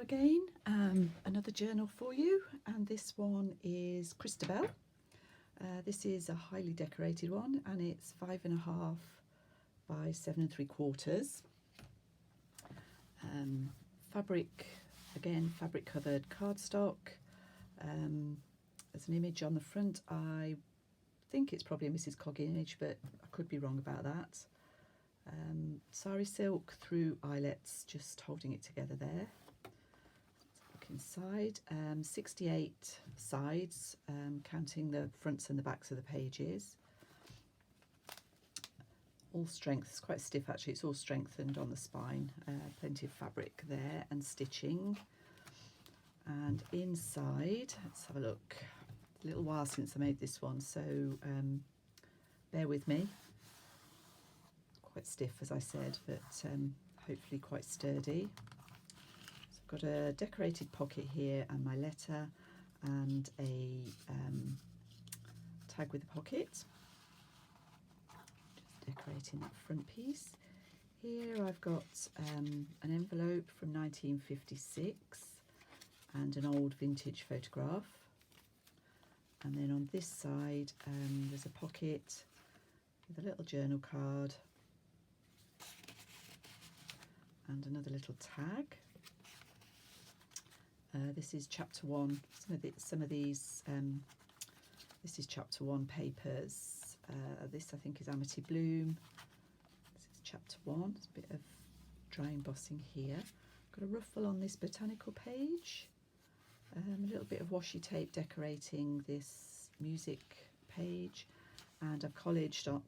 again, another journal for you, and this one is Christabel. This is a highly decorated one, and it's 5.5 by 7 3/4. Fabric, again, fabric covered cardstock. There's an image on the front. I think it's probably a Mrs. Cog image, but I could be wrong about that. Sari silk through eyelets, just holding it together there. Let's look inside. 68 sides, counting the fronts and the backs of the pages. All strength. It's quite stiff actually. It's all strengthened on the spine. Plenty of fabric there and stitching. And inside, let's have a look. A little while since I made this one, so bear with me. Quite stiff, as I said, but hopefully quite sturdy. So I've got a decorated pocket here and my letter and a tag with a pocket. Just decorating that front piece. Here I've got an envelope from 1956 and an old vintage photograph. And then on this side there's a pocket with a little journal card and another little tag. This is chapter 1. Some of these, this is chapter 1 papers. This I think is Amity Bloom. This is chapter 1. There's a bit of dry embossing here. Got a ruffle on this botanical page. A little bit of washi tape decorating this music page, and I've collaged on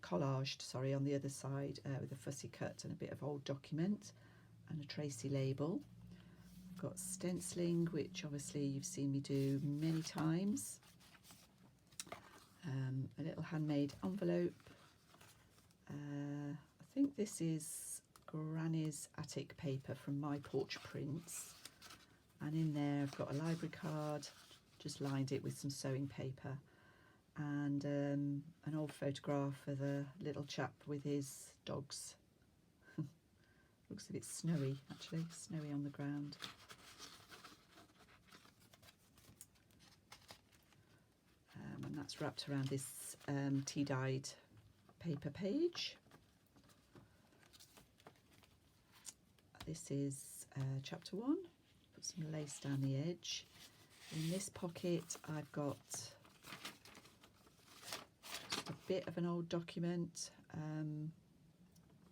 the other side with a fussy cut and a bit of old document and a Tracy label. I've got stenciling, which obviously you've seen me do many times. A little handmade envelope. I think this is Granny's attic paper from My Porch Prints. And in there I've got a library card, just lined it with some sewing paper, and an old photograph of a little chap with his dogs. Looks a bit snowy actually, snowy on the ground. And that's wrapped around this tea-dyed paper page. This is chapter 1. Put some lace down the edge. In this pocket I've got just a bit of an old document,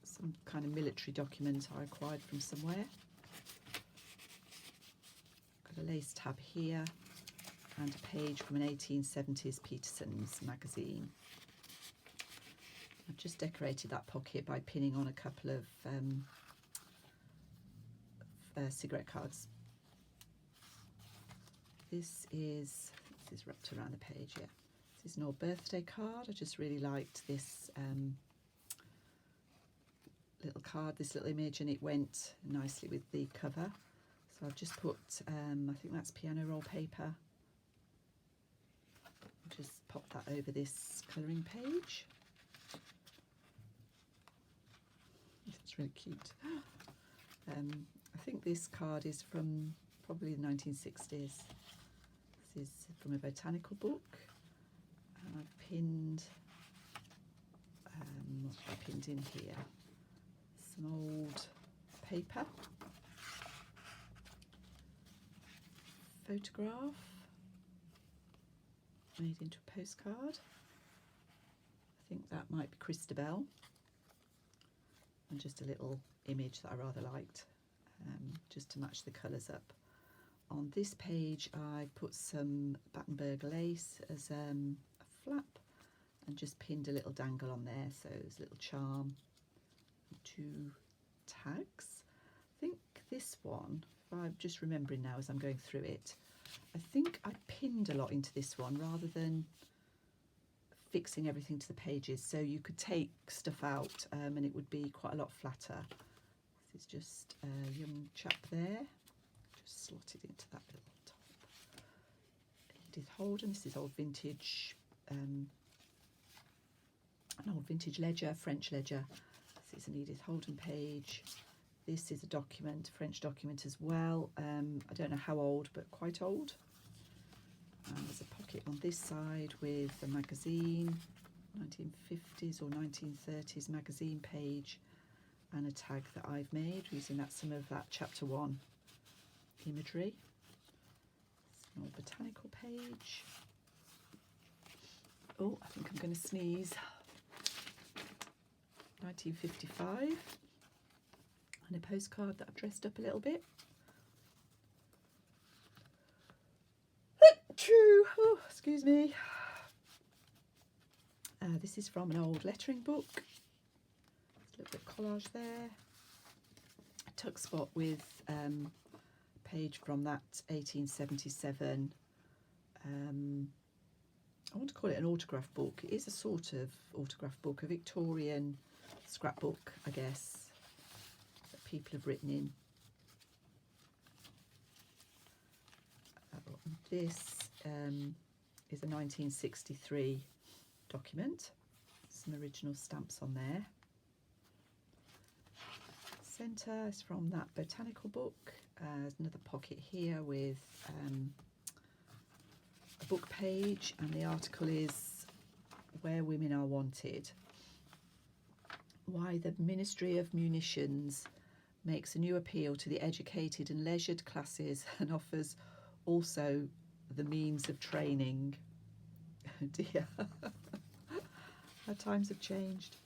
some kind of military document I acquired from somewhere. Got a lace tab here and a page from an 1870s Peterson's magazine. I've just decorated that pocket by pinning on a couple of cigarette cards. This is wrapped around the page, yeah. This is an old birthday card. I just really liked this little card, this little image, and it went nicely with the cover. So I've just put, I think that's piano roll paper. Just pop that over this colouring page. It's really cute. I think this card is from probably the 1960s. This is from a botanical book, and I've pinned, what have I pinned in here? Some old paper, photograph made into a postcard. I think that might be Christabel, and just a little image that I rather liked, just to match the colours up. On this page I put some Battenberg lace as a flap and just pinned a little dangle on there, so there's a little charm and 2 tags. I think this one, if I'm just remembering now as I'm going through it, I think I pinned a lot into this one rather than fixing everything to the pages, so you could take stuff out and it would be quite a lot flatter. This is just a young chap there. Just slotted into that little top. Edith Holden. This is old vintage, an old vintage ledger, French ledger. This is an Edith Holden page. This is a document, French document as well. I don't know how old, but quite old. And there's a pocket on this side with a magazine, 1950s or 1930s magazine page, and a tag that I've made using some of that chapter 1 imagery. It's an old botanical page. Oh, I think I'm going to sneeze. 1955. And a postcard that I've dressed up a little bit. True. Oh, excuse me. This is from an old lettering book. There's a little bit of collage there. A tuck spot with a page from that 1877. I want to call it an autograph book. It is a sort of autograph book, a Victorian scrapbook, I guess, that people have written in. This is a 1963 document. Some original stamps on there. Centre is from that botanical book. There's another pocket here with a book page, and the article is Where Women Are Wanted. Why the Ministry of Munitions makes a new appeal to the educated and leisured classes and offers also the means of training. Oh dear. How times have changed.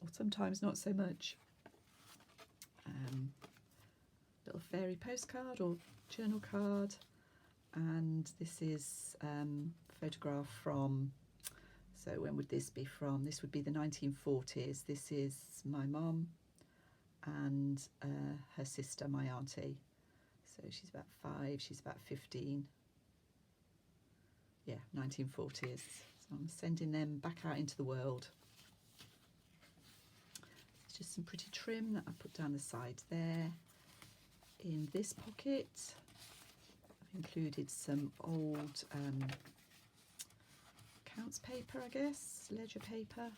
Or sometimes not so much. Little fairy postcard or journal card. And this is a photograph from, so when would this be from? This would be the 1940s. This is my mum and her sister, my auntie. So she's about 5, she's about 15. Yeah, 1940s. So I'm sending them back out into the world. It's just some pretty trim that I put down the sides there. In this pocket, I've included some old accounts paper, I guess, ledger paper.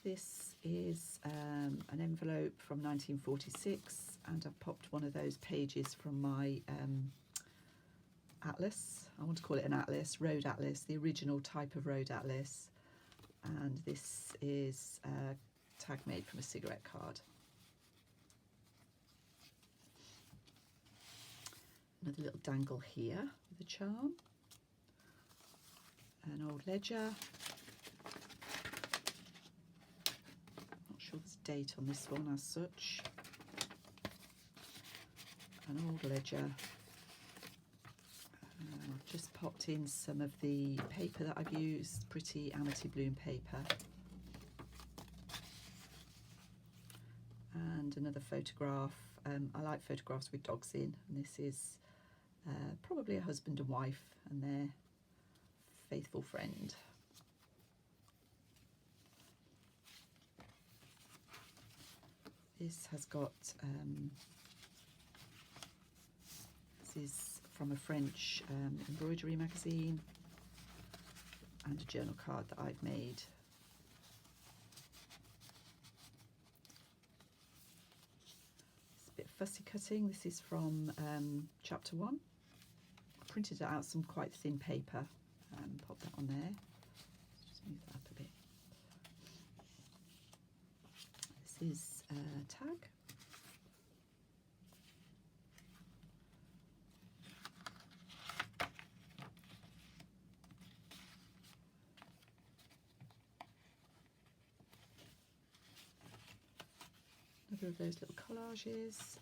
This is an envelope from 1946, and I've popped one of those pages from my atlas. I want to call it an atlas, road atlas, the original type of road atlas. And this is a tag made from a cigarette card. Another little dangle here with a charm. An old ledger. Not sure there's a date on this one as such. An old ledger. I've just popped in some of the paper that I've used, pretty Amity Bloom paper. And another photograph. I like photographs with dogs in, and this is probably a husband and wife and their faithful friend. This has got, this is from a French embroidery magazine, and a journal card that I've made. It's a bit fussy cutting. This is from chapter 1. I printed it out some quite thin paper and pop that on there. Just move that up a bit. This is a tag. Another of those little collages.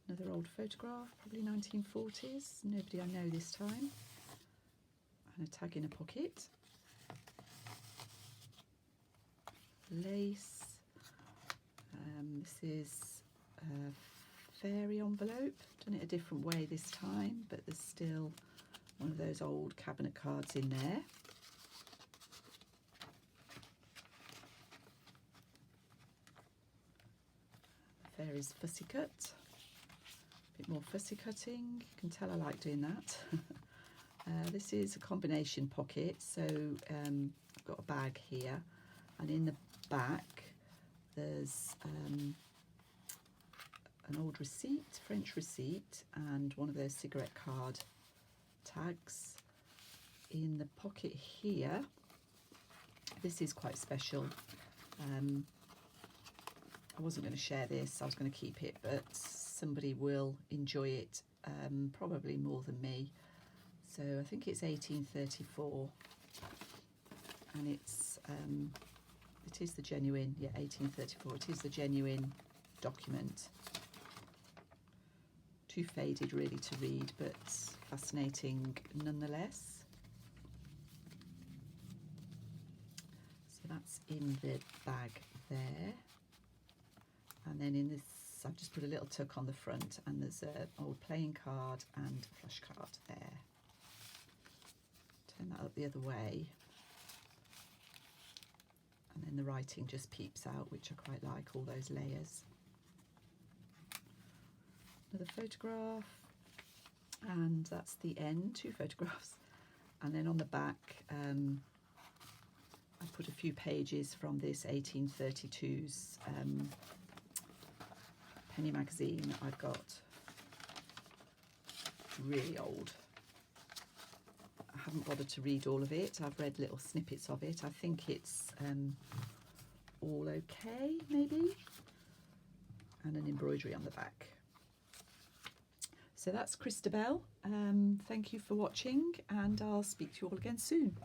Another old photograph, probably 1940s. Nobody I know this time. And a tag in a pocket. Lace. This is a fairy envelope. Done it a different way this time, but there's still one of those old cabinet cards in there. Fairy's fussy cut. A bit more fussy cutting. You can tell I like doing that. This is a combination pocket, so I've got a bag here, and in the back there's an old receipt, French receipt, and one of those cigarette card tags. In the pocket here, this is quite special. I wasn't going to share this, I was going to keep it, but somebody will enjoy it probably more than me. So I think it's 1834, and it is the genuine, yeah, 1834, it is the genuine document. Too faded really to read, but fascinating nonetheless. So that's in the bag there. And then in this, I've just put a little tuck on the front, and there's an old playing card and a flush card there. Turn that up the other way. And then the writing just peeps out, which I quite like, all those layers. Another photograph, and that's the end, 2 photographs. And then on the back, I put a few pages from this 1832's penny magazine that I've got. It's really old. I haven't bothered to read all of it. I've read little snippets of it. I think it's all okay, maybe. And an embroidery on the back. So that's Christabel. Thank you for watching, and I'll speak to you all again soon.